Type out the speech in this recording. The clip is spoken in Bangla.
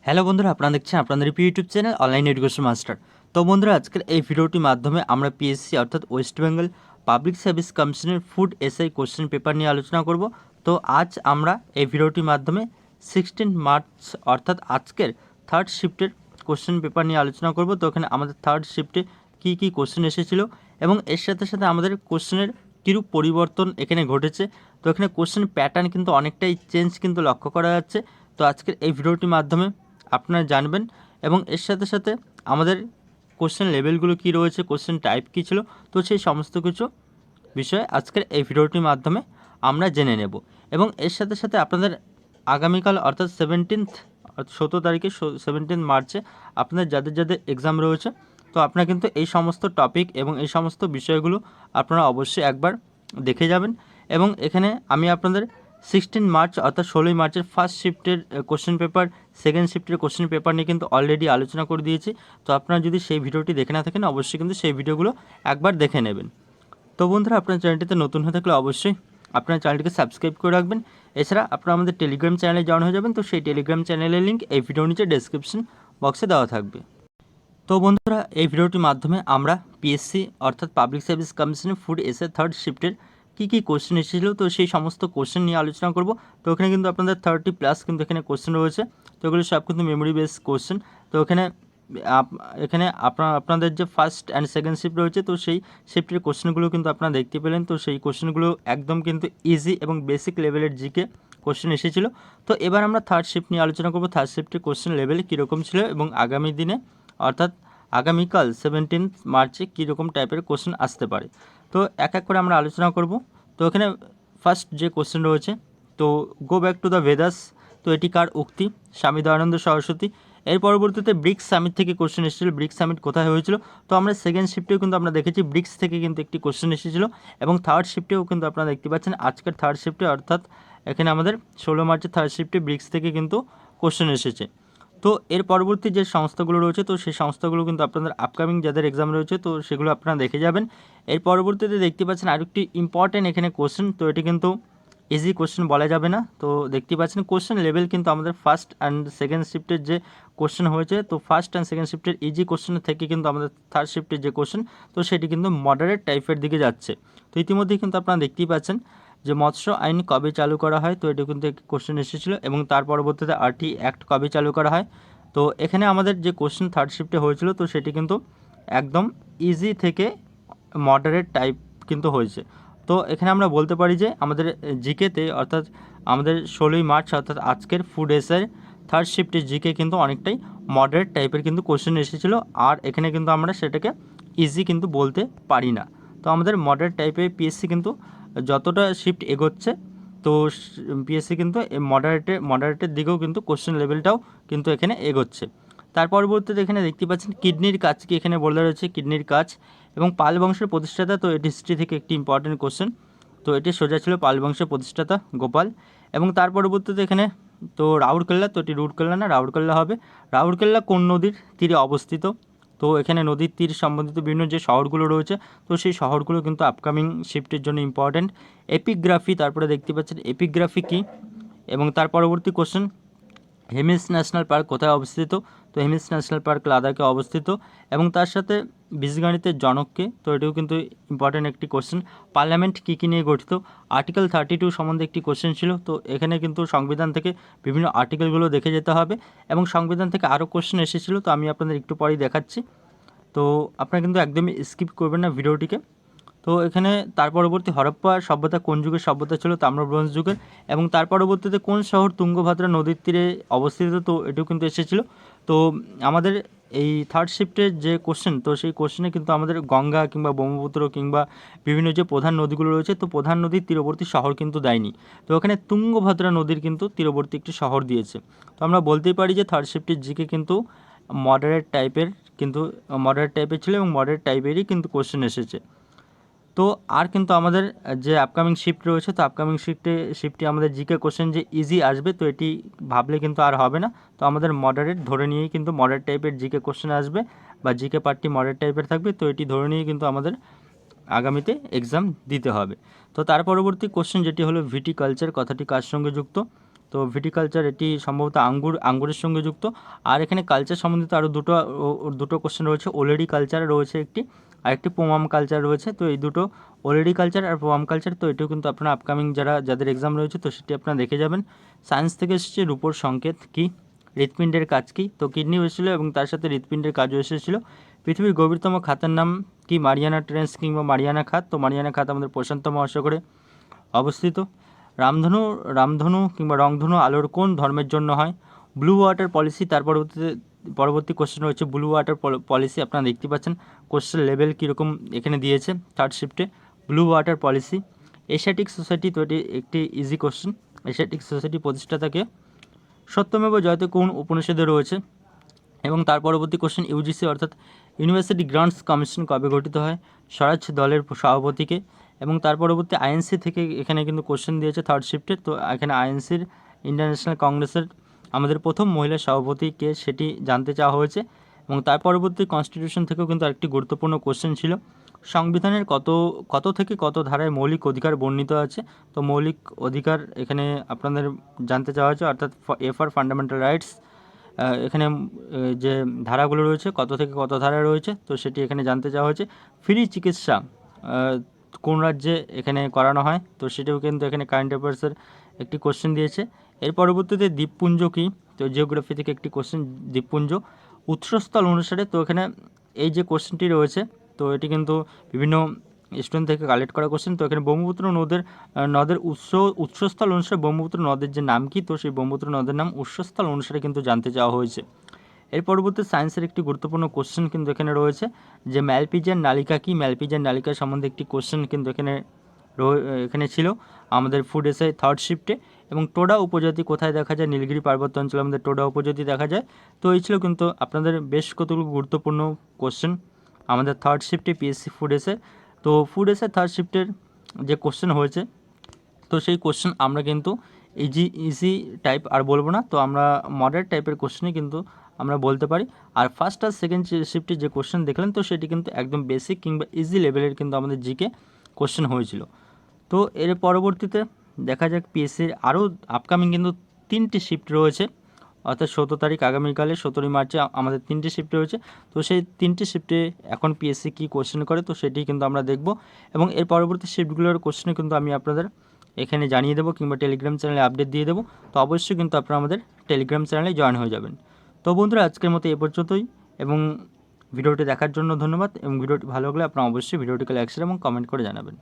হ্যালো বন্ধুরা, আপনারা দেখছেন আপনাদের YouTube channel online education master. তো বন্ধুরা, আজকের এই ভিডিওটির মাধ্যমে আমরা পিএসসি অর্থাৎ ওয়েস্ট বেঙ্গল পাবলিক সার্ভিস কমিশনের ফুড এসআই কোশ্চেন পেপার নিয়ে আলোচনা করব। তো আজ আমরা এই ভিডিওটির মাধ্যমে 16 মার্চ অর্থাৎ আজকের থার্ড শিফটের কোশ্চেন পেপার নিয়ে আলোচনা করব। তো এখানে আমাদের থার্ড শিফটে কী কী কোশ্চেন এসেছিল এবং এর সাথে সাথে আমাদের কোশ্চেনের কীরূপ পরিবর্তন এখানে ঘটেছে। তো এখানে কোশ্চেন প্যাটার্ন কিন্তু অনেকটাই চেঞ্জ কিন্তু লক্ষ্য করা যাচ্ছে। তো আজকের এই ভিডিওটির মাধ্যমে আপনারা জানবেন এবং এর সাথে সাথে আমাদের কোশ্চেন লেভেলগুলো কী রয়েছে, কোশ্চেন টাইপ কী ছিল, তো সেই সমস্ত কিছু বিষয়ে আজকের এই ভিডিওটির মাধ্যমে আমরা জেনে নেব। এবং এর সাথে সাথে আপনাদের আগামীকাল অর্থাৎ 17 তারিখে 17 মার্চে আপনাদের যাদের যাদের এক্সাম রয়েছে, তো আপনারা কিন্তু এই সমস্ত টপিক এবং এই সমস্ত বিষয়গুলো আপনারা অবশ্যই একবার দেখে যাবেন। এবং এখানে আমি আপনাদের 16 মার্চ অর্থাৎ 16 মার্চের ফার্স্ট শিফটের কোশ্চেন পেপার, সেকেন্ড শিফটের কোশ্চেন পেপার নিয়ে কিন্তু অলরেডি আলোচনা করে দিয়েছি। তো আপনারা যদি সেই ভিডিওটি দেখে না থাকেন, অবশ্যই কিন্তু সেই ভিডিওগুলো একবার দেখে নেবেন। তো বন্ধুরা, আপনার চ্যানেলটিতে নতুন হয়ে থাকলে অবশ্যই আপনার চ্যানেলটিকে সাবস্ক্রাইব করে রাখবেন। এছাড়া আপনারা আমাদের টেলিগ্রাম চ্যানেলে জয়েন হয়ে যাবেন। তো সেই টেলিগ্রাম চ্যানেলের লিঙ্ক এই ভিডিওর নিচে ডেসক্রিপশন বক্সে দেওয়া থাকবে। তো বন্ধুরা, এই ভিডিওটির মাধ্যমে আমরা পিএসসি অর্থাৎ পাবলিক সার্ভিস কমিশনের ফুড এসে থার্ড শিফটের কী কী কোশ্চেন এসেছিলো, তো সেই সমস্ত কোশ্চেন নিয়ে আলোচনা করব। তো এখানে কিন্তু আপনাদের 30+ কিন্তু এখানে কোশ্চেন রয়েছে। তো এগুলো সব কিন্তু মেমোরি বেস কোশ্চেন। তো এখানে আপনাদের যে ফার্স্ট অ্যান্ড সেকেন্ড শিফট রয়েছে, তো সেই শিফটের কোশ্চেনগুলো কিন্তু আপনারা দেখতে পেলেন। তো সেই কোশ্চেনগুলো একদম কিন্তু ইজি এবং বেসিক লেভেলের জিকে কোশ্চেন এসেছিলো। তো এবার আমরা থার্ড শিফট নিয়ে আলোচনা করব, থার্ড শিফটের কোশ্চেন লেভেল কীরকম ছিল এবং আগামী দিনে অর্থাৎ আগামীকাল 17 মার্চে কীরকম টাইপের কোশ্চেন আসতে পারে। তো এক এক করে আমরা আলোচনা করব। তো এখানে ফার্স্ট যে কোশ্চেন রয়েছে, তো go back to the Vedas, তো এটি কার উক্তি? স্বামী দয়ানন্দ সরস্বতী। এর পরবর্তীতে ব্রিক্স সামিট থেকে কোশ্চেন এসেছিল। ব্রিক্স সামিট কোথায় হয়েছিল? তো আমরা সেকেন্ড শিফটেও কিন্তু আমরা দেখেছি ব্রিক্স থেকে কিন্তু একটি কোশ্চেন এসেছিল। এবং থার্ড শিফটেও কিন্তু আপনারা দেখতে পাচ্ছেন আজকের থার্ড শিফটে অর্থাৎ এখানে আমাদের 16 মার্চের থার্ড শিফটে ব্রিক্স থেকে কিন্তু কোশ্চেন এসেছে। তো এর পরবর্তী যে সংস্থাগুলো রয়েছে, তো সেই সংস্থাগুলো কিন্তু আপনাদের আপকামিং যাদের এক্সাম রয়েছে, তো সেগুলো আপনারা দেখে যাবেন। এর পরবর্তীতে দেখতে পাচ্ছেন আরেকটি ইম্পর্টেন্ট এখানে কোশ্চেন। তো এটি কিন্তু ইজি কোশ্চেন বলা যাবে না। তো দেখতে পাচ্ছেন কোশ্চেন লেভেল কিন্তু আমাদের ফার্স্ট অ্যান্ড সেকেন্ড শিফটের যে কোশ্চেন হয়েছে, তো ফার্স্ট অ্যান্ড সেকেন্ড শিফটের ইজি কোশ্চেনের থেকে কিন্তু আমাদের থার্ড শিফটের যে কোশ্চেন, তো সেটি কিন্তু মডারেট টাইপের দিকে যাচ্ছে। তো ইতিমধ্যেই কিন্তু আপনারা দেখতেই পাচ্ছেন যে মৎস্য আইন কবে চালু করা হয়, তো এটি কিন্তু একটি কোশ্চেন এসেছিলো। এবং তার পরবর্তীতে আরটি অ্যাক্ট কবে চালু করা হয়। তো এখানে আমাদের যে কোশ্চেন থার্ড শিফটে হয়েছিল, তো সেটি কিন্তু একদম ইজি থেকে মডারেট টাইপ কিন্তু হয়েছে। তো এখানে আমরা বলতে পারি যে আমাদের জিকেতে অর্থাৎ আমাদের 16 মার্চ অর্থাৎ আজকের ফুড এসের থার্ড শিফটের জিকে কিন্তু অনেকটাই মডারেট টাইপের কিন্তু কোশ্চেন এসেছিলো। আর এখানে কিন্তু আমরা সেটাকে ইজি কিন্তু বলতে পারি না। তো আমাদের মডারেট টাইপের পিএসসি কিন্তু যতটা শিফট এগোচ্ছে, তো পিএসসি কিন্তু মডারেটের দিকেও কিন্তু কোশ্চেন লেভেলটাও কিন্তু এখানে এগোচ্ছে। তার পরবর্তীতে এখানে দেখতে পাচ্ছেন কিডনির কাজ কি এখানে বলা রয়েছে, কিডনির কাজ এবং পাল বংশের প্রতিষ্ঠাতা। তো এটি হিস্ট্রি থেকে একটি ইম্পর্টেন্ট কোশ্চেন। তো এটি সোজা ছিল পাল বংশের প্রতিষ্ঠাতা গোপাল। এবং তার পরবর্তীতে এখানে তো রাউরকেল্লা, তো এটি রুরকেল্লা না রাউরকেল্লা হবে। রাউরকেল্লা কোন নদীর তীরে অবস্থিত? তো এখানে নদীর তীর সম্বন্ধিত বিভিন্ন যে শহরগুলো রয়েছে, তো সেই শহরগুলো কিন্তু আপকামিং শিফটের জন্য ইম্পর্ট্যান্ট। এপিগ্রাফি, তারপরে দেখতে পাচ্ছেন এপিগ্রাফি কী। এবং তার পরবর্তী কোশ্চেন হেমিস ন্যাশনাল পার্ক কোথায় অবস্থিত? তো হেমিস ন্যাশনাল পার্ক লাদাখে অবস্থিত। এবং তার সাথে বীজগণিতের জনককে, তো এটিও কিন্তু ইম্পর্টেন্ট একটি কোশ্চেন। পার্লামেন্ট কী কী নিয়ে গঠিত? আর্টিকেল 32 সম্বন্ধে একটি কোশ্চেন ছিল। তো এখানে কিন্তু সংবিধান থেকে বিভিন্ন আর্টিকেলগুলো দেখে যেতে হবে এবং সংবিধান থেকে আরও কোশ্চেন এসেছিলো। তো আমি আপনাদের একটু পরেই দেখাচ্ছি। তো আপনারা কিন্তু একদমই স্কিপ করবেন না ভিডিওটিকে। তো এখানে তার পরবর্তী হরপ্পা সভ্যতা কোন যুগের সভ্যতা ছিল? তাম্র ব্রোঞ্জ যুগের। এবং তার পরবর্তীতে কোন শহর তুঙ্গভদ্রা নদীর তীরে অবস্থিত? তো এটিও কিন্তু এসেছিলো। তো আমাদের এই থার্ড শিফটের যে কোশ্চেন, তো সেই কোশ্চেনে কিন্তু আমাদের গঙ্গা কিংবা ব্রহ্মপুত্র কিংবা বিভিন্ন যে প্রধান নদীগুলো রয়েছে, তো প্রধান নদীর তীরবর্তী শহর কিন্তু দেয়নি। তো এখানে তুঙ্গভদ্রা নদীর কিন্তু তীরবর্তী একটি শহর দিয়েছে। তো আমরা বলতেই পারি যে থার্ড শিফটের জিকে কিন্তু মডারেট টাইপের ছিল এবং মডারেট টাইপেরই কিন্তু কোশ্চেন এসেছে। তো আর কিন্তু আমাদের যে আপকামিং শিফট রয়েছে, তো আপকামিং শিফটে আমাদের জিকে কোশ্চেন যে ইজি আসবে, তো এটি ভাবলে কিন্তু আর হবে না। তো আমাদের মডারেট ধরে নিয়েই কিন্তু মডারেট টাইপের জিকে কোশ্চেন আসবে বা জিকে পার্টটি মডারেট টাইপের থাকবে। তো এটি ধরে নিয়েই কিন্তু আমাদের আগামীতে এক্সাম দিতে হবে। তো তার পরবর্তী কোশ্চেন যেটি হলো ভিটিকালচার কথাটি কার সঙ্গে যুক্ত? তো ভিটিকালচার এটি সম্ভবত আঙ্গুরের সঙ্গে যুক্ত। আর এখানে কালচার সম্বন্ধিত আরও দুটো কোশ্চেন রয়েছে। ওলেরি কালচার রয়েছে একটি, আর একটি পোমাম কালচার রয়েছে। তো এই দুটো ওলেরি কালচার আর পোমাম কালচার, তো এটিও কিন্তু আপনারা আপকামিং যাদের এক্সাম রয়েছে তো সেটি আপনারা দেখে যাবেন। সায়েন্স থেকে এসেছে রূপোর সংকেত কী, হৃৎপিণ্ডের কাজ কী, তো কিডনিও এসেছিলো এবং তার সাথে হৃৎপিণ্ডের কাজও এসেছিলো। পৃথিবীর গভীরতম খাতের নাম কি, মারিয়ানা ট্রেঞ্চ কিংবা মারিয়ানা খাত। তো মারিয়ানা খাত আমাদের প্রশান্ত মহাসাগরে অবস্থিত। রামধনু কিংবা রংধনু আলোর কোন ধর্মের জন্য হয়, ব্লু ওয়াটার পলিসি। তার পরবর্তী কোশ্চেন রয়েছে ব্লু ওয়াটার পলিসি। আপনারা দেখতে পাচ্ছেন কোশ্চেন লেভেল কীরকম এখানে দিয়েছে থার্ড শিফটে, blue water policy. Asiatic society, তো এটি একটি easy question. Asiatic society প্রতিষ্ঠাতাকে, সত্যমেব Jayate কোন উপনিষদে রয়েছে। এবং তার পরবর্তী কোশ্চেন ইউজিসি অর্থাৎ ইউনিভার্সিটি গ্রান্টস কমিশন কবে গঠিত হয়, স্বরাজ দলের সভাপতিকে। এবং তার পরবর্তী আইএনসি থেকে এখানে কিন্তু কোশ্চেন দিয়েছে থার্ড শিফটে। তো এখানে আইএনসির ইন্টারন্যাশনাল কংগ্রেসের আমাদের প্রথম মহিলা সভাপতি কে সেটি জানতে চাওয়া হয়েছে। এবং তার পরবর্তী কনস্টিটিউশন থেকেও কিন্তু আরেকটি গুরুত্বপূর্ণ কোশ্চেন ছিল, সংবিধানের কত থেকে কত ধারায় মৌলিক অধিকার বর্ণিত আছে। তো মৌলিক অধিকার এখানে আপনাদের জানতে চাওয়া হয়েছে, অর্থাৎ ফর ফান্ডামেন্টাল রাইটস। এখানে যে ধারাগুলো রয়েছে কত থেকে কত ধারা রয়েছে তো সেটি এখানে জানতে চাওয়া হয়েছে। ফ্রি চিকিৎসা কোন রাজ্যে এখানে করানো হয়, তো সেটাও কিন্তু এখানে কারেন্ট অ্যাফেয়ার্সের একটি কোশ্চেন দিয়েছে। এর পরবর্তীতে দ্বীপপুঞ্জ কী, তো জিওগ্রাফি থেকে একটি কোশ্চেন, দ্বীপপুঞ্জ উৎসস্থল অনুসারে। তো এখানে এই যে কোশ্চেনটি রয়েছে তো এটি কিন্তু বিভিন্ন স্টুডেন্ট থেকে কালেক্ট করা কোশ্চেন। তো এখানে ব্রহ্মপুত্র নদের উৎসস্থল অনুসারে ব্রহ্মপুত্র নদের যে নাম কি, তো সেই ব্রহ্মপুত্র নদের নাম উৎসস্থল অনুসারে কিন্তু জানতে চাওয়া হয়েছে। এর পরবর্তী সায়েন্সের একটি গুরুত্বপূর্ণ কোশ্চেন কিন্তু এখানে রয়েছে যে ম্যালপিজিয়ান নালিকা কি, ম্যালপিজিয়ান নালিকা সম্বন্ধে একটি কোশ্চেন কিন্তু এখানে ছিল আমাদের ফুড এসআই থার্ড শিফটে। এবং টোডা উপজাতি কোথায় দেখা যায়, নীলগিরি পার্বত্য অঞ্চলে আমাদের টোডা উপজাতি দেখা যায়। তো এই ছিল কিন্তু আপনাদের বেশ কতগুলো গুরুত্বপূর্ণ কোশ্চেন আমাদের থার্ড শিফটে পিএসসি ফুড এসআই। তো ফুড এসআই থার্ড শিফটের যে কোশ্চেন হয়েছে তো সেই কোশ্চেন আমরা কিন্তু ইজি টাইপ আর বলবো না, তো আমরা মডারেট টাইপের কোশ্চেনই কিন্তু আমরা বলতে পারি। আর ফার্স্ট আর সেকেন্ড শিফটে যে কোশ্চেন দেখলেন তো সেটি কিন্তু একদম বেসিক কিংবা ইজি লেভেলের কিন্তু আমাদের জিকে কোশ্চেন হয়েছিল। তো এর পরবর্তীতে দেখা যাক পিএসসির আরও আপকামিং কিন্তু 3টি শিফট রয়েছে, অর্থাৎ 17 তারিখ আগামীকালে 17ই মার্চে আমাদের 3টি শিফট রয়েছে। তো সেই 3টি শিফটে এখন পিএসসি কী কোশ্চেন করে তো সেটি কিন্তু আমরা দেখব। এবং এর পরবর্তী শিফটগুলোর কোশ্চেনে কিন্তু আমি আপনাদের এখানে জানিয়ে দেবো কিংবা টেলিগ্রাম চ্যানেলে আপডেট দিয়ে দেবো। তো অবশ্যই কিন্তু আপনারা আমাদের টেলিগ্রাম চ্যানেলে জয়েন হয়ে যাবেন। তো বন্ধুরা আজকের মতো এ পর্যন্তই, এবং ভিডিওটি দেখার জন্য ধন্যবাদ। এবং ভিডিওটি ভালো লাগলে আপনারা অবশ্যই ভিডিওটিকে লাইক শেয়ার এবং কমেন্ট করে জানাবেন।